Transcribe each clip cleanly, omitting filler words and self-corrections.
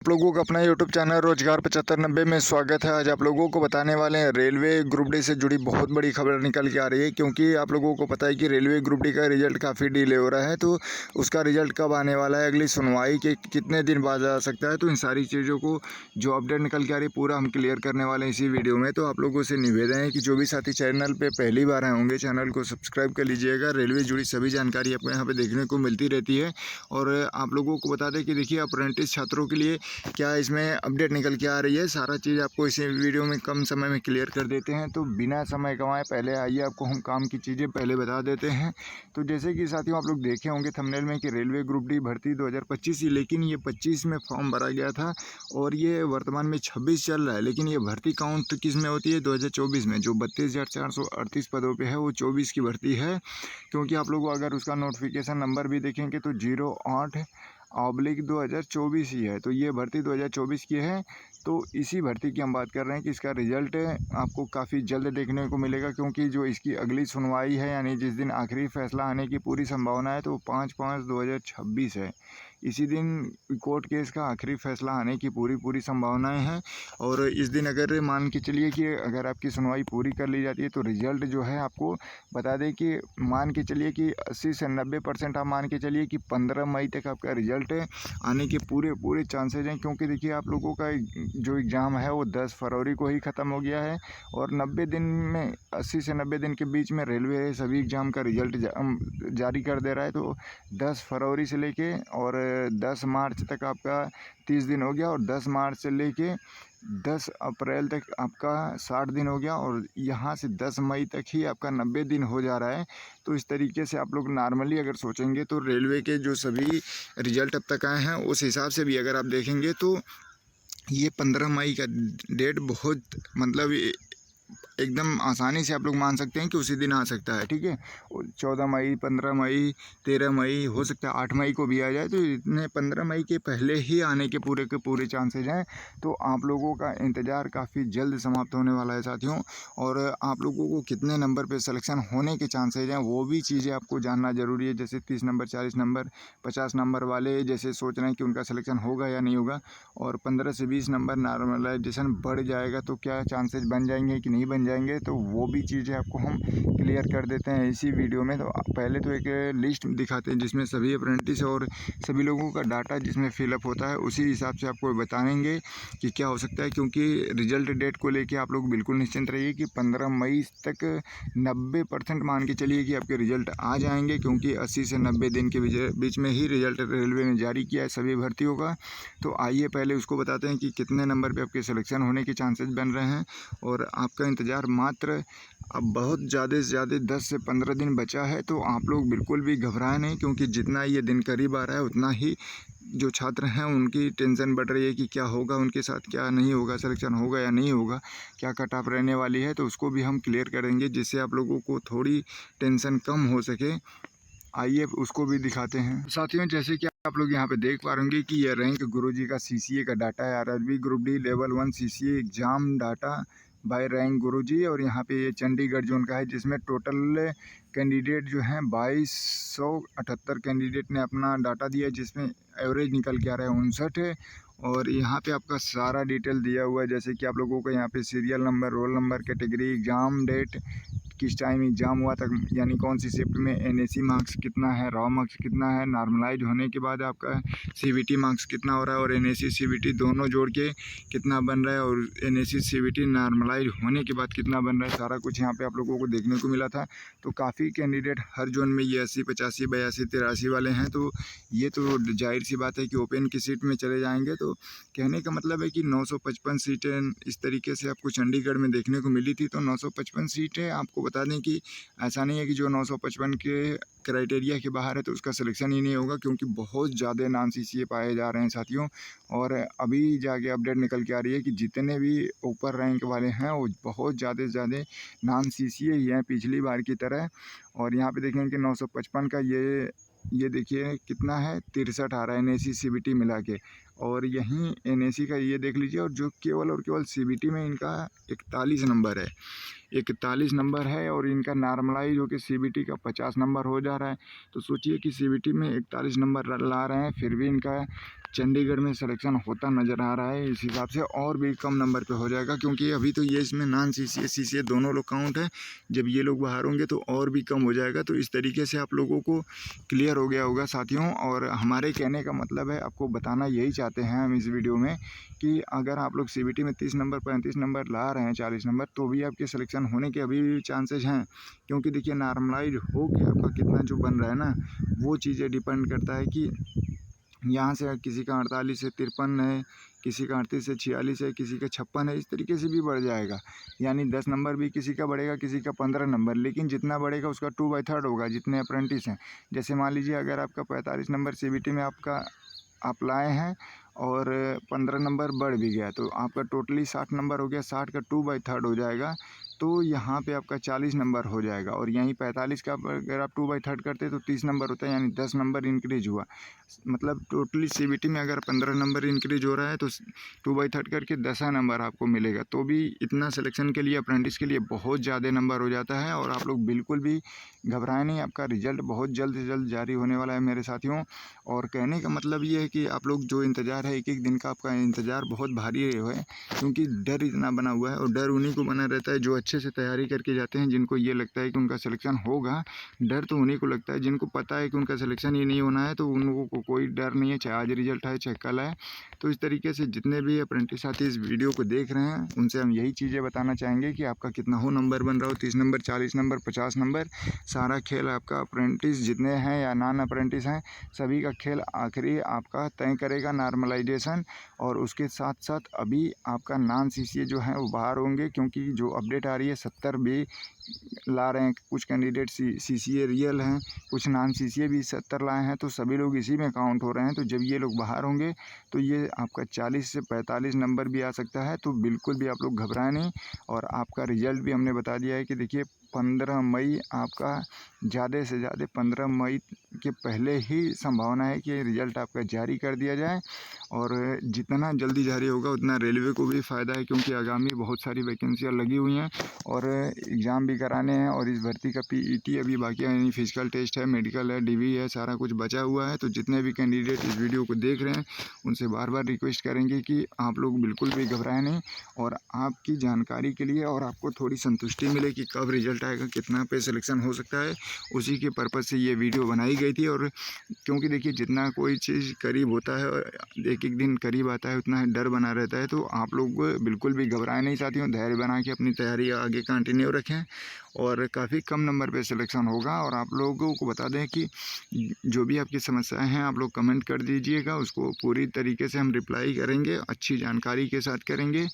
आप लोगों का अपना यूट्यूब चैनल रोजगार 7590 में स्वागत है। आज आप लोगों को बताने वाले हैं रेलवे ग्रुप डी से जुड़ी बहुत बड़ी खबर निकल के आ रही है, क्योंकि आप लोगों को पता है कि रेलवे ग्रुप डी का रिजल्ट काफ़ी डिले हो रहा है। तो उसका रिजल्ट कब आने वाला है, अगली सुनवाई के कितने दिन बाद आ सकता है, तो इन सारी चीज़ों को जो अपडेट निकल के आ रही है पूरा हम क्लियर करने वाले हैं इसी वीडियो में। तो आप लोगों से निवेदन है कि जो भी साथी चैनल पर पहली बार आए होंगे चैनल को सब्सक्राइब कर लीजिएगा। रेलवे जुड़ी सभी जानकारी आपको यहाँ पर देखने को मिलती रहती है। और आप लोगों को बता दें कि देखिए अप्रेंटिस छात्रों के लिए क्या इसमें अपडेट निकल के आ रही है, सारा चीज़ आपको इसी वीडियो में कम समय में क्लियर कर देते हैं। तो बिना समय गंवाए पहले आइए आपको हम काम की चीज़ें पहले बता देते हैं। तो जैसे कि साथियों आप लोग देखे होंगे थंबनेल में कि रेलवे ग्रुप डी भर्ती 2025 ही, लेकिन ये 25 में फॉर्म भरा गया था और ये वर्तमान में 26 चल रहा है। लेकिन ये भर्ती काउंट किस में होती है, 2024 में। जो 32,438 पदों पर है वो 24 की भर्ती है, क्योंकि आप लोग अगर उसका नोटिफिकेशन नंबर भी देखेंगे तो 08/2024 ही है। तो ये भर्ती 2024 की है। तो इसी भर्ती की हम बात कर रहे हैं कि इसका रिजल्ट आपको काफ़ी जल्द देखने को मिलेगा, क्योंकि जो इसकी अगली सुनवाई है यानी जिस दिन आखिरी फैसला आने की पूरी संभावना है तो 5/5/2026 है। इसी दिन कोर्ट केस का आखिरी फैसला आने की पूरी संभावनाएं हैं। और इस दिन अगर मान के चलिए कि अगर आपकी सुनवाई पूरी कर ली जाती है तो रिजल्ट जो है आपको बता दें कि मान के चलिए कि 80 से 90% आप मान के चलिए कि 15 मई तक आपका रिजल्ट आने के पूरे चांसेज हैं। क्योंकि देखिए आप लोगों का जो एग्ज़ाम है वो 10 फरवरी को ही ख़त्म हो गया है और 90 दिन में 80 से 90 दिन के बीच में रेलवे सभी एग्ज़ाम का रिजल्ट जारी कर दे रहा है। तो 10 फरवरी से लेके और 10 मार्च तक आपका 30 दिन हो गया और 10 मार्च से लेके 10 अप्रैल तक आपका 60 दिन हो गया और यहाँ से 10 मई तक ही आपका 90 दिन हो जा रहा है। तो इस तरीके से आप लोग नॉर्मली अगर सोचेंगे तो रेलवे के जो सभी रिजल्ट अब तक आए हैं उस हिसाब से भी अगर आप देखेंगे तो ये 15 मई का डेट बहुत मतलब एकदम आसानी से आप लोग मान सकते हैं कि उसी दिन आ सकता है। ठीक है, 14 मई, 15 मई, 13 मई, हो सकता है 8 मई को भी आ जाए। तो इतने 15 मई के पहले ही आने के पूरे चांसेज हैं। तो आप लोगों का इंतज़ार काफ़ी जल्द समाप्त होने वाला है साथियों। और आप लोगों को कितने नंबर पे सिलेक्शन होने के चांसेज हैं वो भी चीज़ें आपको जानना ज़रूरी है। जैसे 30 नंबर, 40 नंबर, 50 नंबर वाले जैसे सोच रहे हैं कि उनका सिलेक्शन होगा या नहीं होगा, और 15 से 20 नंबर नॉर्मलाइजेशन बढ़ जाएगा तो क्या चांसेज बन जाएंगे कि नहीं बन जाएंगे, तो वो भी चीज़ें आपको हम क्लियर कर देते हैं इसी वीडियो में। तो पहले तो एक लिस्ट दिखाते हैं जिसमें सभी अप्रेंटिस और सभी लोगों का डाटा जिसमें फिलअप होता है, उसी हिसाब से आपको बताएंगे कि क्या हो सकता है। क्योंकि रिजल्ट डेट को लेके आप लोग बिल्कुल निश्चिंत रहिए कि 15 मई तक 90% मान के चलिए कि आपके रिजल्ट आ जाएंगे, क्योंकि 80 से 90 दिन के बीच में ही रिजल्ट रेलवे ने जारी किया है सभी भर्तियों का। तो आइए पहले उसको बताते हैं कि कितने नंबर पे आपके सिलेक्शन होने के चांसेस बन रहे हैं। और आपका इंतज़ार मात्र अब बहुत ज़्यादा से ज़्यादा 10 से 15 दिन बचा है। तो आप लोग बिल्कुल भी घबराएं नहीं, क्योंकि जितना ये दिन करीब आ रहा है उतना ही जो छात्र हैं उनकी टेंशन बढ़ रही है कि क्या होगा उनके साथ, क्या नहीं होगा, सिलेक्शन होगा या नहीं होगा, क्या कट ऑफ रहने वाली है। तो उसको भी हम क्लियर करेंगे जिससे आप लोगों को थोड़ी टेंशन कम हो सके। आइए उसको भी दिखाते हैं साथियों। जैसे कि आप लोग यहाँ पे देख पा रहे होंगे कि यह रैंक गुरुजी का सीसीए का डाटा है, RRB group D level 1 CCA exam data by rank गुरुजी। और यहाँ पे ये चंडीगढ़ जोन का है, जिसमें टोटल कैंडिडेट जो हैं 2278 कैंडिडेट ने अपना डाटा दिया, जिसमें एवरेज निकल के आ रहा है 59। और यहाँ पे आपका सारा डिटेल दिया हुआ है, जैसे कि आप लोगों को यहाँ पे serial number, roll number, category, exam date, किस टाइम एग्ज़ाम हुआ था, यानी कौन सी शिफ्ट में, एनएसी मार्क्स कितना है, रॉ मार्क्स कितना है, नॉर्मलाइज होने के बाद आपका सीबीटी मार्क्स कितना हो रहा है, और एनएसी सीबीटी दोनों जोड़ के कितना बन रहा है, और एनएसी सीबीटी नॉर्मलाइज होने के बाद कितना बन रहा है, सारा कुछ यहाँ पे आप लोगों को देखने को मिला था। तो काफ़ी कैंडिडेट हर जोन में ये 80, 85, 82, 83 वाले हैं। तो ये तो जाहिर सी बात है कि ओपन की सीट में चले जाएंगे। तो कहने का मतलब है कि 955 सीटें इस तरीके से आपको चंडीगढ़ में देखने को मिली थी। तो 955 सीटें आपको बता दें कि ऐसा नहीं है कि जो 955 के क्राइटेरिया के बाहर है तो उसका सिलेक्शन ही नहीं होगा, क्योंकि बहुत ज़्यादा नॉन सीसीए पाए जा रहे हैं साथियों। और अभी जाके अपडेट निकल के आ रही है कि जितने भी ऊपर रैंक वाले हैं वो बहुत ज़्यादा से ज़्यादा नॉन सीसीए ही हैं पिछली बार की तरह। और यहाँ पे देखेंगे कि 955 का ये देखिए कितना है, 63 आ रहा है एनएसी सीबीटी मिला के। और यहीं एनएसी का ये देख लीजिए, और जो केवल और केवल सीबीटी में इनका 41 नंबर है, 41 नंबर है। और इनका नॉर्मलाइज होकर सीबीटी का 50 नंबर हो जा रहा है। तो सोचिए कि सीबीटी में 41 नंबर ला रहे हैं, फिर भी इनका चंडीगढ़ में सिलेक्शन होता नज़र आ रहा है। इस हिसाब से और भी कम नंबर पे हो जाएगा, क्योंकि अभी तो ये इसमें नॉन सीसीए सीसीए दोनों लोग काउंट है। जब ये लोग बाहर होंगे तो और भी कम हो जाएगा। तो इस तरीके से आप लोगों को क्लियर हो गया होगा साथियों। और हमारे कहने का मतलब है, आपको बताना यही चाहते हैं हम इस वीडियो में, कि अगर आप लोग सीबीटी में 30 नंबर 35 नंबर ला रहे हैं, 40 नंबर, तो भी आपके सिलेक्शन होने के अभी भी चांसेज हैं। क्योंकि देखिए नॉर्मलाइज हो के आपका कितना जो बन रहा है ना, वो चीज़ें डिपेंड करता है कि यहाँ से किसी का 48 से 53 है, किसी का 38 से 46 है, किसी का 56 है, इस तरीके से भी बढ़ जाएगा। यानी 10 नंबर भी किसी का बढ़ेगा, किसी का 15 नंबर, लेकिन जितना बढ़ेगा उसका 2/3 होगा जितने अप्रेंटिस हैं। जैसे मान लीजिए अगर आपका 45 नंबर सीबीटी में आप लाए हैं और 15 नंबर बढ़ भी गया, तो आपका टोटली 60 नंबर हो गया, 60 का 2/3 हो जाएगा, तो यहाँ पे आपका 40 नंबर हो जाएगा। और यहीं 45 का अगर आप 2/3 करते तो 30 नंबर होता है, यानी 10 नंबर इंक्रीज हुआ। मतलब टोटली सीबीटी में अगर 15 नंबर इंक्रीज हो रहा है तो 2/3 करके 10 नंबर आपको मिलेगा। तो भी इतना सिलेक्शन के लिए, अप्रेंटिस के लिए बहुत ज़्यादा नंबर हो जाता है। और आप लोग बिल्कुल भी घबराएं नहीं, आपका रिजल्ट बहुत जल्द से जल्द जारी होने वाला है मेरे साथियों। और कहने का मतलब ये है कि आप लोग जो इंतज़ार है, एक एक दिन का आपका इंतज़ार बहुत भारी है, क्योंकि डर इतना बना हुआ है। और डर उन्हीं को बना रहता है जो अच्छे से तैयारी करके जाते हैं, जिनको ये लगता है कि उनका सिलेक्शन होगा। डर तो उन्हीं को लगता है जिनको पता है कि उनका सिलेक्शन ही नहीं होना है, तो उन लोगों को कोई डर नहीं है, चाहे आज रिजल्ट आए चाहे कल आए। तो इस तरीके से जितने भी अप्रेंटिस साथी इस वीडियो को देख रहे हैं, उनसे हम यही चीज़ें बताना चाहेंगे कि आपका कितना हो नंबर बन रहा हो, 30 नंबर 40 नंबर 50 नंबर, सारा खेल आपका अप्रेंटिस जितने हैं या नॉन अप्रेंटिस हैं, सभी का खेल आखिरी आपका तय करेगा नॉर्मलाइजेशन। और उसके साथ साथ अभी आपका नॉन सीसीए जो है वो बाहर होंगे, क्योंकि जो अपडेट आ रही है 70 भी ला रहे हैं। कुछ कैंडिडेट सीसीए रियल हैं, कुछ नॉन सीसीए भी 70 लाए हैं, तो सभी लोग इसी में काउंट हो रहे हैं। तो जब ये लोग बाहर होंगे तो ये आपका 40 से 45 नंबर भी आ सकता है। तो बिल्कुल भी आप लोग घबराएं नहीं। और आपका रिजल्ट भी हमने बता दिया है कि देखिए 15 मई आपका, ज़्यादा से ज़्यादा 15 मई के पहले ही संभावना है कि रिज़ल्ट आपका जारी कर दिया जाए। और जितना जल्दी जारी होगा उतना रेलवे को भी फ़ायदा है, क्योंकि आगामी बहुत सारी वैकेंसियाँ लगी हुई हैं और एग्ज़ाम भी कराने हैं। और इस भर्ती का पीईटी अभी बाकी है, यानी फिजिकल टेस्ट है, मेडिकल है, डीवी है, सारा कुछ बचा हुआ है। तो जितने भी कैंडिडेट इस वीडियो को देख रहे हैं, उनसे बार बार रिक्वेस्ट करेंगे कि आप लोग बिल्कुल भी घबराएं नहीं। और आपकी जानकारी के लिए, और आपको थोड़ी संतुष्टि मिले कि कब रिजल्ट आएगा, कितना पे सिलेक्शन हो सकता है, उसी के पर्पज़ से ये वीडियो बनाई गई थी। और क्योंकि देखिए जितना कोई चीज़ करीब होता है और एक एक दिन करीब आता है, उतना डर बना रहता है। तो आप लोग बिल्कुल भी घबराएं नहीं साथियों, धैर्य बना के अपनी तैयारी आगे कंटिन्यू रखें। और काफ़ी कम नंबर पे सिलेक्शन होगा। और आप लोगों को बता दें कि जो भी आपकी समस्याएं हैं आप लोग कमेंट कर दीजिएगा, उसको पूरी तरीके से हम रिप्लाई करेंगे, अच्छी जानकारी के साथ करेंगे।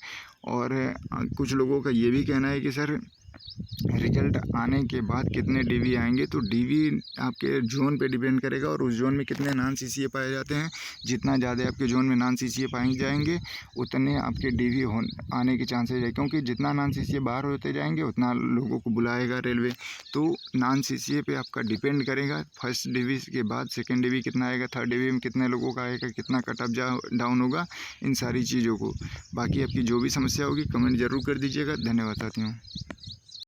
और कुछ लोगों का ये भी कहना है कि सर रिजल्ट आने के बाद कितने डीवी आएंगे, तो डीवी आपके जोन पे डिपेंड करेगा और उस जोन में कितने नॉन सीसीए पाए जाते हैं। जितना ज़्यादा आपके जोन में नॉन सीसीए पाए जाएंगे, उतने आपके डीवी आने के चांसेज है, क्योंकि जितना नॉन सीसीए बाहर होते जाएंगे उतना लोगों को बुलाएगा रेलवे। तो नॉन सीसीए पे आपका डिपेंड करेगा, फर्स्ट डीवी के बाद सेकेंड डीवी कितना आएगा, थर्ड डीवी में कितने लोगों का आएगा, कितना कट ऑफ डाउन होगा, इन सारी चीज़ों को। बाकी आपकी जो भी समस्या होगी कमेंट ज़रूर कर दीजिएगा। धन्यवाद साथियों।